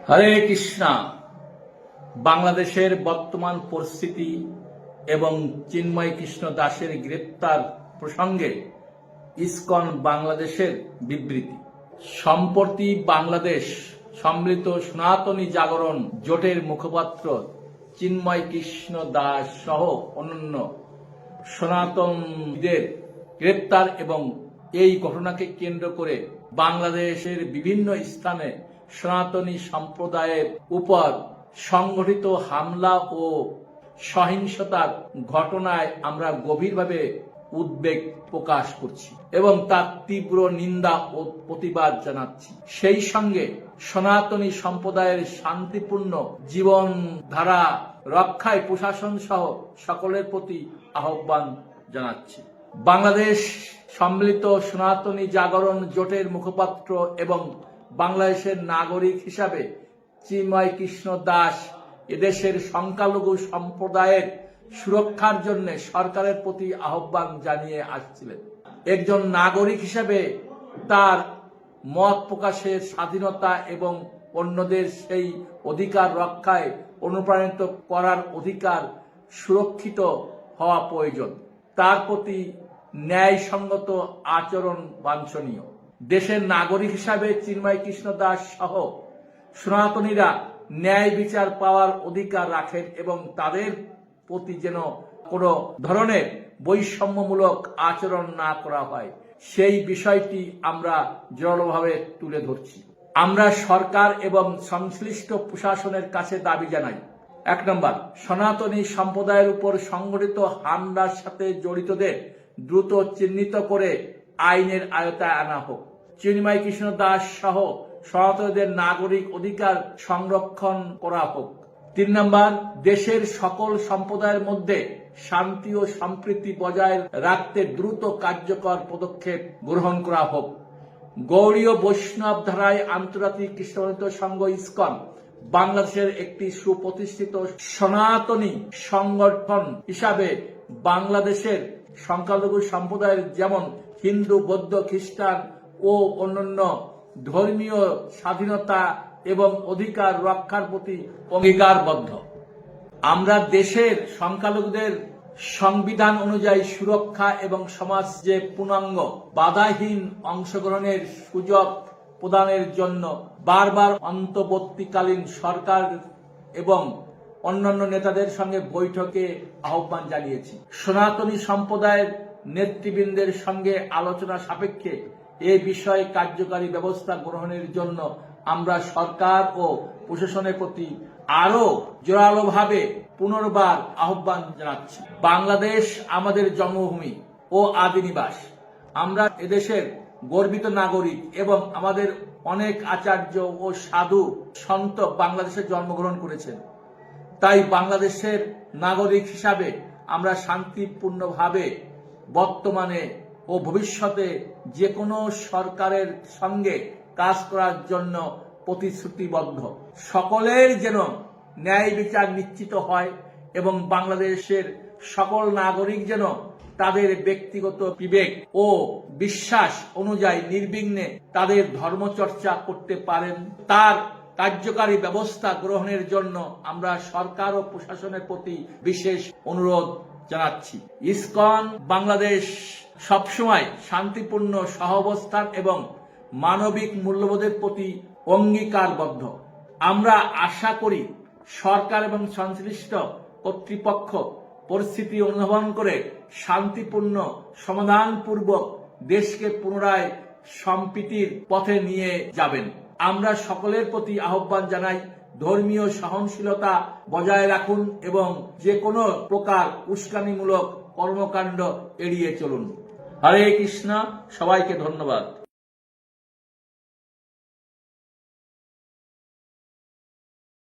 হরে কৃষ্ণা। বাংলাদেশের বর্তমান পরিস্থিতি এবং চিন্ময় কৃষ্ণ দাসের গ্রেপ্তার প্রসঙ্গে ইসকন বাংলাদেশের বিবৃতি। সম্প্রতি বাংলাদেশ সম্মিলিত সনাতনী জাগরণ জোটের মুখপাত্র চিন্ময় কৃষ্ণ দাস সহ অন্যান্য সনাতনীদের গ্রেপ্তার এবং এই ঘটনাকে কেন্দ্র করে বাংলাদেশের বিভিন্ন স্থানে সনাতনী সম্প্রদায়ের উপর সংগঠিত হামলা ও সহিংসতার ঘটনায় আমরা গভীরভাবে উদ্বেগ প্রকাশ করছি এবং তার তীব্র নিন্দা ও প্রতিবাদ জানাচ্ছি। সেই সঙ্গে সনাতনী সম্প্রদায়ের শান্তিপূর্ণ জীবনধারা রক্ষায় প্রশাসন সহ সকলের প্রতি আহ্বান জানাচ্ছি। বাংলাদেশ সম্মিলিত সনাতনী জাগরণ জোটের মুখপাত্র এবং বাংলাদেশের নাগরিক হিসাবে চিন্ময় কৃষ্ণ দাস এদেশের সংখ্যালঘু সম্প্রদায়ের সুরক্ষার জন্য সরকারের প্রতি আহ্বান জানিয়ে আসছিলেন। একজন নাগরিক হিসাবে তার মত প্রকাশের স্বাধীনতা এবং অন্যদের সেই অধিকার রক্ষায় অনুপ্রাণিত করার অধিকার সুরক্ষিত হওয়া প্রয়োজন। তার প্রতি ন্যায়সঙ্গত আচরণ বাঞ্ছনীয়। দেশের নাগরিক হিসাবে চিন্ময় কৃষ্ণ দাস সহ সনাতনীরা ন্যায় বিচার পাওয়ার অধিকার রাখেন এবং তাদের প্রতি যেন কোনো ধরনের বৈষম্যমূলক আচরণ না করা হয় সেই বিষয়টি আমরা জোরালোভাবে তুলে ধরছি। আমরা সরকার এবং সংশ্লিষ্ট প্রশাসনের কাছে দাবি জানাই, ১ নম্বর, সনাতনী সম্প্রদায়ের উপর সংঘটিত হামলার সাথে জড়িতদের দ্রুত চিহ্নিত করে আইনের আওতায় আনা হোক। চিন্ময় কৃষ্ণ দাস সহ সনাতনীদের নাগরিক অধিকার সংরক্ষণ করা হোক। ৩ নম্বর, দেশের সকল সম্প্রদায়ের মধ্যে শান্তি ও সম্প্রীতি বজায় রাখতে দ্রুত কার্যকর পদক্ষেপ গ্রহণ করা হোক। গৌড়ীয় বৈষ্ণব ধারায় আন্তর্জাতিক কৃষ্ণপন্থী সংঘ ইসকন বাংলাদেশের একটি সুপ্রতিষ্ঠিত সনাতনী সংগঠন হিসাবে বাংলাদেশের সংখ্যালঘু সম্প্রদায়ের যেমন হিন্দু, বৌদ্ধ, খ্রিস্টান ও অন্যান্য ধর্মীয় স্বাধীনতা এবং অধিকার রক্ষার প্রতি অঙ্গীকারবদ্ধ। আমরা দেশের সংখ্যালঘুদের সংবিধান অনুযায়ী সুরক্ষা এবং সমাজে পূর্ণাঙ্গ বাধাহীন অংশগ্রহণের সুযোগ প্রদানের জন্য বারবার অন্তর্বর্তীকালীন সরকার এবং অন্যান্য নেতাদের সঙ্গে বৈঠকে আহ্বান জানিয়েছি। সনাতনী সম্প্রদায়ের নেতৃবৃন্দের সঙ্গে আলোচনা সাপেক্ষে এ বিষয়ে কার্যকারী ব্যবস্থা গ্রহণের জন্য আমরা সরকার ও প্রশাসনের প্রতি আরো জোরালোভাবে পুনর্বার আহ্বান জানাচ্ছি। বাংলাদেশ আমাদের জন্মভূমি ও আদি নিবাস। আমরা এদেশের গর্বিত নাগরিক এবং আমাদের অনেক আচার্য ও সাধু সন্ত বাংলাদেশে জন্মগ্রহণ করেছেন। তাই বাংলাদেশের নাগরিক হিসাবে আমরা শান্তিপূর্ণভাবে বর্তমানে ও ভবিষ্যতে যে কোনো সরকারের সঙ্গে কাজ করার জন্য প্রতিশ্রুতিবদ্ধ। সকলের যেন ন্যায় বিচার নিশ্চিত হয় এবং বাংলাদেশের সকল নাগরিক যেন তাদের ব্যক্তিগত বিবেক ও বিশ্বাস অনুযায়ী নির্বিঘ্নে তাদের ধর্মচর্চা করতে পারেন, তার কার্যকারী ব্যবস্থা গ্রহণের জন্য আমরা সরকার ও প্রশাসনের প্রতি বিশেষ অনুরোধ জানাচ্ছি। ইসকন বাংলাদেশ সবসময় শান্তিপূর্ণ সহাবস্থান এবং মানবিক মূল্যবোধের প্রতি অঙ্গীকারবদ্ধ। আমরা আশা করি সরকার এবং সংশ্লিষ্ট কর্তৃপক্ষ পরিস্থিতি অনুধাবন করে শান্তিপূর্ণ সমাধানপূর্বক দেশকে পুনরায় সম্প্রীতির পথে নিয়ে যাবেন। আমরা সকলের প্রতি আহ্বান জানাই, ধর্মীয় সহনশীলতা বজায় রাখুন এবং যে কোনো প্রকার উস্কানিমূলক কর্মকাণ্ড এড়িয়ে চলুন। হরে কৃষ্ণ। সবাইকে ধন্যবাদ।